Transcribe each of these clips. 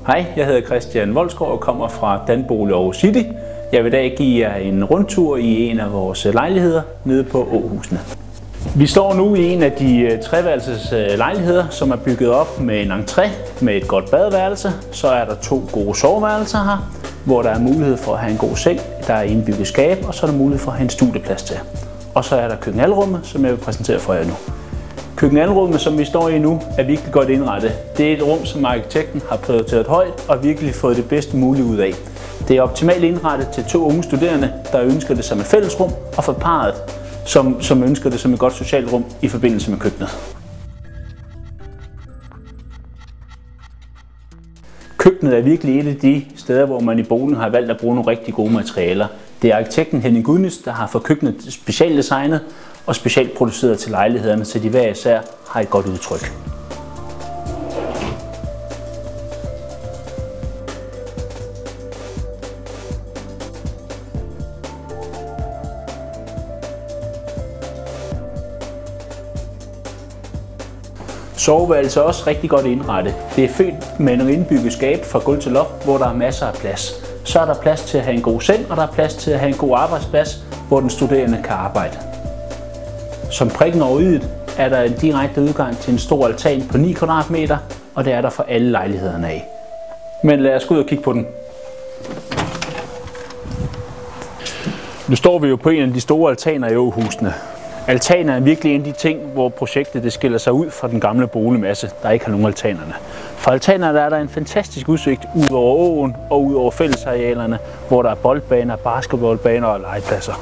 Hej, jeg hedder Christian Voldsgaard og kommer fra Danbolig Aarhus City. Jeg vil i dag give jer en rundtur i en af vores lejligheder nede på Åhusene. Vi står nu i en af de treværelses lejligheder, som er bygget op med en entré med et godt badeværelse. Så er der 2 gode soveværelser her, hvor der er mulighed for at have en god seng, der er indbygget skab, og så er der mulighed for at have en studieplads til. Og så er der køkkenalrummet, som jeg vil præsentere for jer nu. Køkkenalrummet, som vi står i nu, er virkelig godt indrettet. Det er et rum, som arkitekten har prioriteret højt og virkelig fået det bedste mulige ud af. Det er optimalt indrettet til 2 unge studerende, der ønsker det som et fællesrum, og for parret, som ønsker det som et godt socialt rum i forbindelse med køkkenet. Køkkenet er virkelig et af de steder, hvor man i boligen har valgt at bruge nogle rigtig gode materialer. Det er arkitekten Henning Gudnis, der har fået køkkenet specialdesignet og specielt produceret til lejlighederne, så de hver især har et godt udtryk. Soveværelset er også rigtig godt indrettet. Det er født med nogle indbygget skab fra gulv til loft, hvor der er masser af plads. Så er der plads til at have en god seng, og der er plads til at have en god arbejdsplads, hvor den studerende kan arbejde. Som prikken over i'et er der en direkte udgang til en stor altan på 9 kvadratmeter, og det er der for alle lejlighederne af. Men lad os gå ud og kigge på den. Nu står vi jo på en af de store altaner i Åhusene. Altaner er virkelig en af de ting, hvor projektet det skiller sig ud fra den gamle boligmasse, der ikke har nogen altanerne. For altanerne er der en fantastisk udsigt ud over åen og ud over fællesarealerne, hvor der er boldbaner, basketballbaner og legepladser.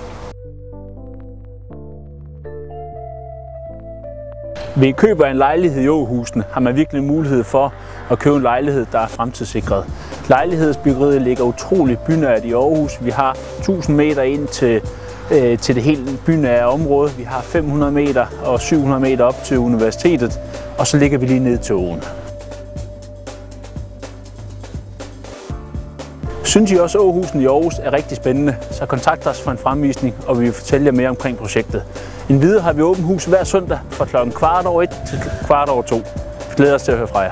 Ved køb af en lejlighed i Åhusene har man virkelig mulighed for at købe en lejlighed, der er fremtidssikret. Lejlighedsbyggeriet ligger utroligt bynært i Aarhus. Vi har 1000 meter ind til det helt bynære område. Vi har 500 meter og 700 meter op til universitetet, og så ligger vi lige ned til åen. Synes I også, at Åhusene i Aarhus er rigtig spændende, så kontakt os for en fremvisning, og vi vil fortælle jer mere omkring projektet. Endvidere har vi åbent hus hver søndag fra kl. 1:15 til 1:15. Vi glæder os til at høre fra jer.